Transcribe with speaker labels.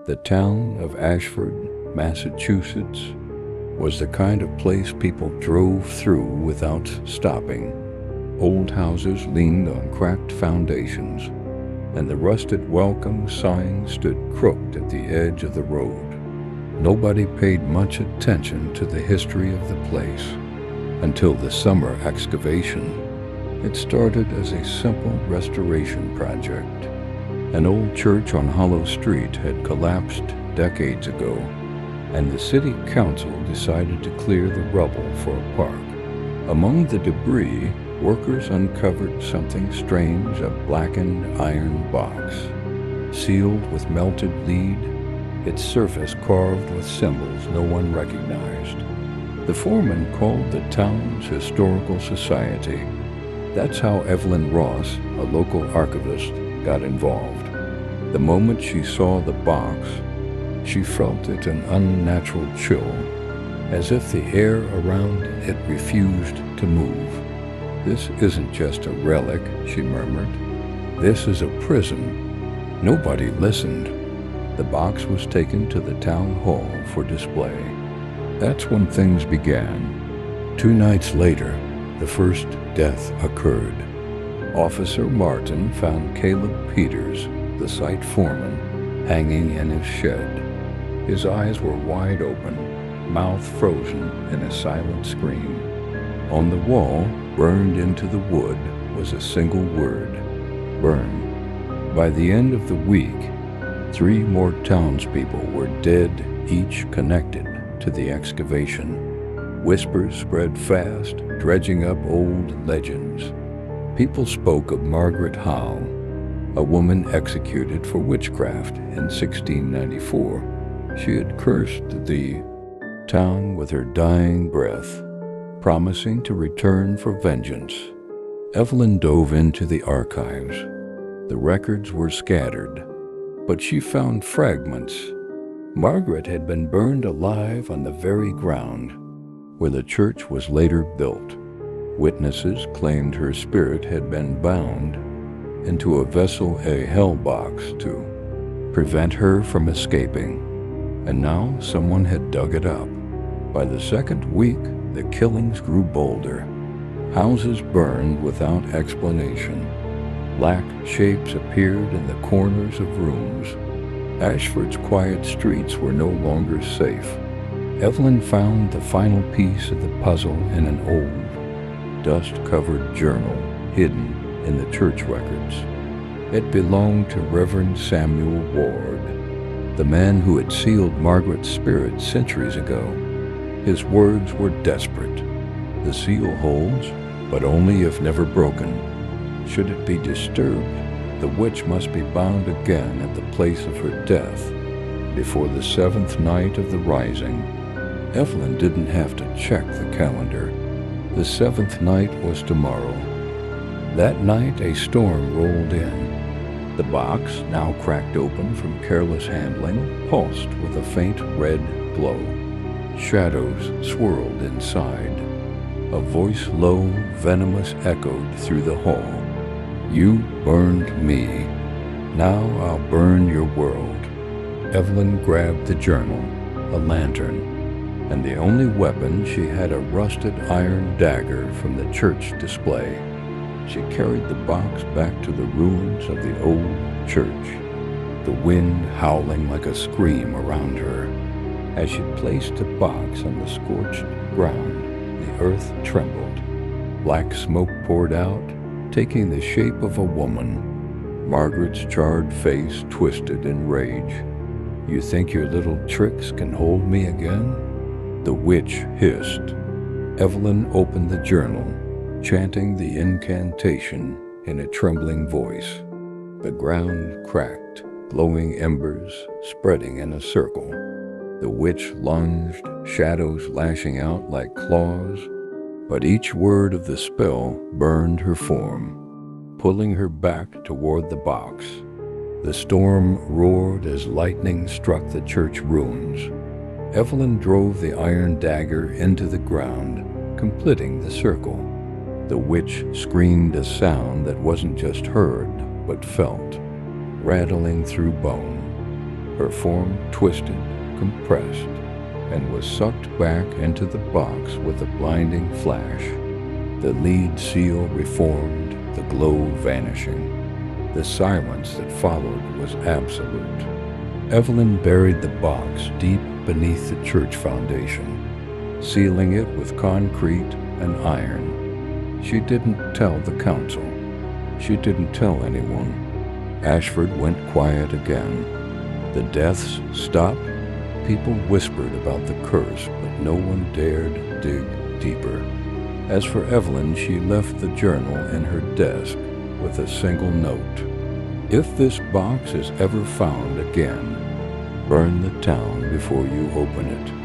Speaker 1: The town of Ashford, Massachusetts, was the kind of place people drove through without stopping. Old houses leaned on cracked foundations, and the rusted welcome sign stood crooked at the edge of the road. Nobody paid much attention to the history of the place until the summer excavation. It started as a simple restoration project. An old church on Hollow Street had collapsed decades ago, and the city council decided to clear the rubble for a park. Among the debris, workers uncovered something strange, a blackened iron box, sealed with melted lead, its surface carved with symbols no one recognized. The foreman called the town's historical society. That's how Evelyn Ross, a local archivist, got involved. The moment she saw the box, she felt it an unnatural chill, as if the air around it refused to move. "This isn't just a relic," she murmured. "This is a prison." Nobody listened. The box was taken to the town hall for display. That's when things began. 2 nights later, the first death occurred. Officer Martin found Caleb Peters, the site foreman, hanging in his shed. His eyes were wide open, mouth frozen in a silent scream. On the wall, burned into the wood, was a single word: burn. By the end of the week, 3 more townspeople were dead, each connected to the excavation. Whispers spread fast, dredging up old legends. People spoke of Margaret Hale, a woman executed for witchcraft in 1694. She had cursed the town with her dying breath, promising to return for vengeance. Evelyn dove into the archives. The records were scattered, but she found fragments. Margaret had been burned alive on the very ground where the church was later built. Witnesses claimed her spirit had been bound into a vessel, a hell box, to prevent her from escaping. And now someone had dug it up. By the second week, the killings grew bolder. Houses burned without explanation. Black shapes appeared in the corners of rooms. Ashford's quiet streets were no longer safe. Evelyn found the final piece of the puzzle in an old, dust-covered journal hidden in the church records. It belonged to Reverend Samuel Ward, the man who had sealed Margaret's spirit centuries ago. His words were desperate. "The seal holds, but only if never broken. Should it be disturbed, the witch must be bound again at the place of her death, before the 7th night of the rising." Evelyn didn't have to check the calendar. The 7th night was tomorrow. That night, a storm rolled in. The box, now cracked open from careless handling, pulsed with a faint red glow. Shadows swirled inside. A voice low, venomous, echoed through the hall. "You burned me. Now I'll burn your world." Evelyn grabbed the journal, a lantern, and the only weapon she had, a rusted iron dagger from the church display. She carried the box back to the ruins of the old church, the wind howling like a scream around her. As she placed the box on the scorched ground, the earth trembled. Black smoke poured out, taking the shape of a woman. Margaret's charred face twisted in rage. "You think your little tricks can hold me again?" The witch hissed. Evelyn opened the journal, chanting the incantation in a trembling voice. The ground cracked, glowing embers spreading in a circle. The witch lunged, shadows lashing out like claws, but each word of the spell burned her form, pulling her back toward the box. The storm roared as lightning struck the church ruins. Evelyn drove the iron dagger into the ground, completing the circle. The witch screamed a sound that wasn't just heard, but felt, rattling through bone. Her form twisted, compressed, and was sucked back into the box with a blinding flash. The lead seal reformed, the glow vanishing. The silence that followed was absolute. Evelyn buried the box deep beneath the church foundation, sealing it with concrete and iron. She didn't tell the council. She didn't tell anyone. Ashford went quiet again. The deaths stopped. People whispered about the curse, but no one dared dig deeper. As for Evelyn, she left the journal in her desk with a single note. If this box is ever found again, burn the town before you open it.